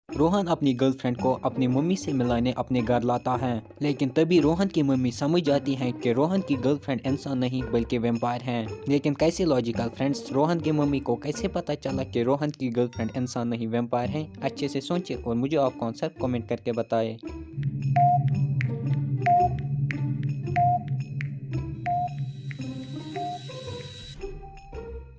रोहन अपनी गर्लफ्रेंड को अपनी मम्मी से मिलाने अपने घर लाता है, लेकिन तभी रोहन की मम्मी समझ जाती है कि रोहन की गर्लफ्रेंड इंसान नहीं बल्कि वैम्पायर है। लेकिन कैसे लॉजिकल फ्रेंड्स, रोहन की मम्मी को कैसे पता चला कि रोहन की गर्लफ्रेंड इंसान नहीं वैम्पायर है? अच्छे से सोचें और मुझे आपका आंसर कमेंट करके बताएं।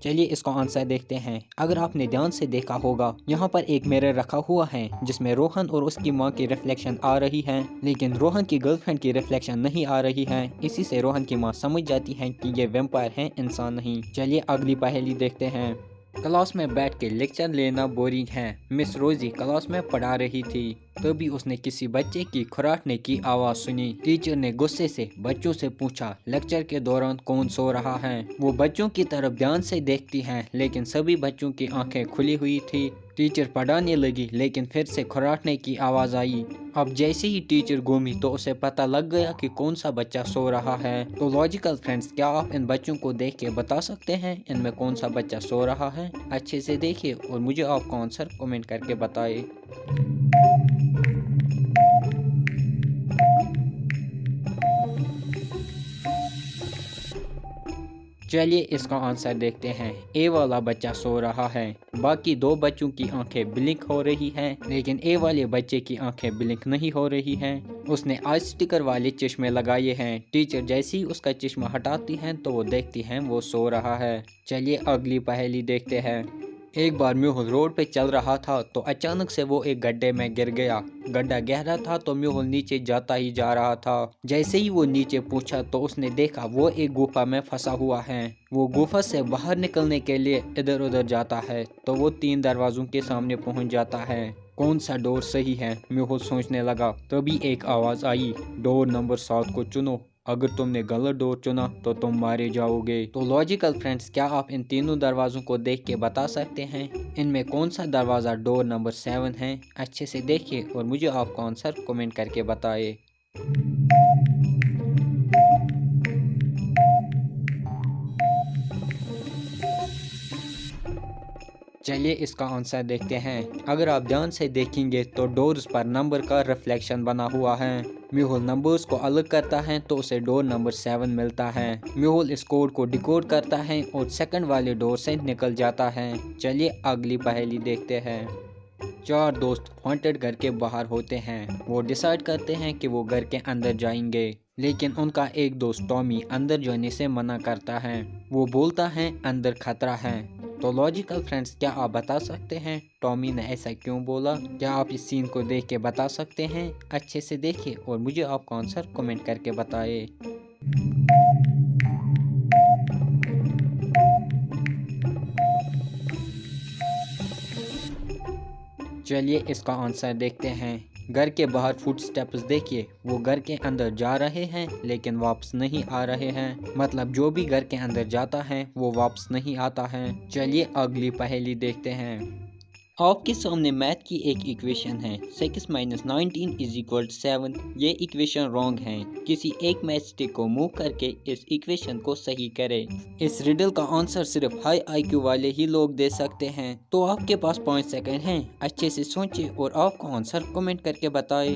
चलिए इसका आंसर देखते हैं। अगर आपने ध्यान से देखा होगा, यहाँ पर एक मिरर रखा हुआ है जिसमें रोहन और उसकी माँ की रिफ्लेक्शन आ रही है, लेकिन रोहन की गर्लफ्रेंड की रिफ्लेक्शन नहीं आ रही है। इसी से रोहन की माँ समझ जाती है कि ये वैम्पायर है, इंसान नहीं। चलिए अगली पहेली देखते हैं। क्लास में बैठ के लेक्चर लेना बोरिंग है। मिस रोजी क्लास में पढ़ा रही थी, तभी उसने किसी बच्चे की खर्राटने की आवाज़ सुनी। टीचर ने गुस्से से बच्चों से पूछा, लेक्चर के दौरान कौन सो रहा है? वो बच्चों की तरफ ध्यान से देखती हैं, लेकिन सभी बच्चों की आंखें खुली हुई थी। टीचर पढ़ाने लगी, लेकिन फिर से खर्राटने की आवाज़ आई। अब जैसे ही टीचर घूमी तो उसे पता लग गया कि कौन सा बच्चा सो रहा है। तो लॉजिकल फ्रेंड्स, क्या आप इन बच्चों को देख के बता सकते हैं इनमें कौन सा बच्चा सो रहा है? अच्छे से देखिए और मुझे आपका आंसर कमेंट करके बताइए। चलिए इसका आंसर देखते हैं। ए वाला बच्चा सो रहा है। बाकी दो बच्चों की आंखें ब्लिंक हो रही हैं, लेकिन ए वाले बच्चे की आंखें ब्लिंक नहीं हो रही हैं। उसने आई स्टिकर वाले चश्मे लगाए हैं। टीचर जैसे ही उसका चश्मा हटाती हैं तो वो देखती हैं वो सो रहा है। चलिए अगली पहेली देखते हैं। एक बार मेहुल रोड पे चल रहा था तो अचानक से वो एक गड्ढे में गिर गया। गड्ढा गहरा था तो मेहुल नीचे जाता ही जा रहा था। जैसे ही वो नीचे पूछा तो उसने देखा वो एक गुफा में फंसा हुआ है। वो गुफा से बाहर निकलने के लिए इधर उधर जाता है तो वो 3 दरवाजों के सामने पहुंच जाता है। कौन सा डोर सही है? मेहुल सोचने लगा। तभी एक आवाज़ आई, डोर नंबर 7 को चुनो। अगर तुमने गलत डोर चुना तो तुम मारे जाओगे। तो लॉजिकल फ्रेंड्स, क्या आप इन तीनों दरवाजों को देख के बता सकते हैं इनमें कौन सा दरवाज़ा डोर नंबर 7 है? अच्छे से देखिए और मुझे आपका आंसर कमेंट करके बताइए। चलिए इसका आंसर देखते हैं। अगर आप ध्यान से देखेंगे तो डोर्स पर नंबर का रिफ्लेक्शन बना हुआ है। मेहुल नंबर्स को अलग करता है तो उसे डोर नंबर 7 मिलता है। मेहुल इस कोड को डिकोड करता है और सेकंड वाले डोर से निकल जाता है। चलिए अगली पहेली देखते हैं। 4 दोस्त हॉन्टेड घर के बाहर होते हैं। वो डिसाइड करते हैं कि वो घर के अंदर जाएंगे, लेकिन उनका एक दोस्त टॉमी अंदर जाने से मना करता है। वो बोलता है अंदर खतरा है। तो लॉजिकल फ्रेंड्स, क्या आप बता सकते हैं टॉमी ने ऐसा क्यों बोला? क्या आप इस सीन को देख के बता सकते हैं? अच्छे से देखिए और मुझे आपका आंसर कमेंट करके बताइए। चलिए इसका आंसर देखते हैं। घर के बाहर फुट स्टेप्स देखिए, वो घर के अंदर जा रहे हैं लेकिन वापस नहीं आ रहे हैं। मतलब जो भी घर के अंदर जाता है वो वापस नहीं आता है। चलिए अगली पहेली देखते हैं। आपके सामने मैथ की एक इक्वेशन है, 6 - 19 = 7। ये इक्वेशन रॉन्ग है। किसी एक मैथ स्टिक को मूव करके इस इक्वेशन को सही करें। इस रिडल का आंसर सिर्फ हाई IQ वाले ही लोग दे सकते हैं। तो आपके पास 5 सेकंड हैं। अच्छे से सोचें और आपका आंसर कमेंट करके बताएं।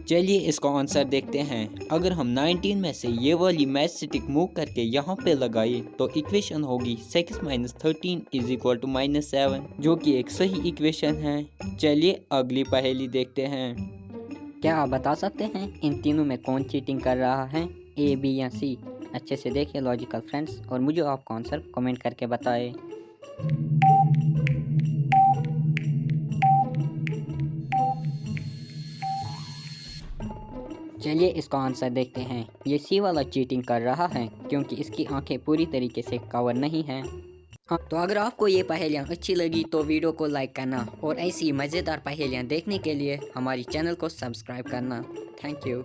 चलिए इसका आंसर देखते हैं। अगर हम 19 में से ये वाली मैथ स्टिक मूव करके यहाँ पे लगाए तो इक्वेशन होगी 6 - 13 = -7, जो कि एक सही इक्वेशन है। चलिए अगली पहेली देखते हैं। क्या आप बता सकते हैं इन तीनों में कौन चीटिंग कर रहा है, ए, बी या सी? अच्छे से देखिए लॉजिकल फ्रेंड्स और मुझे आपका आंसर कमेंट करके बताएं। चलिए इसका आंसर देखते हैं। ये सी वाला चीटिंग कर रहा है क्योंकि इसकी आंखें पूरी तरीके से कवर नहीं हैं। हाँ, तो अगर आपको ये पहेलियाँ अच्छी लगी तो वीडियो को लाइक करना और ऐसी मज़ेदार पहेलियाँ देखने के लिए हमारी चैनल को सब्सक्राइब करना। Thank you.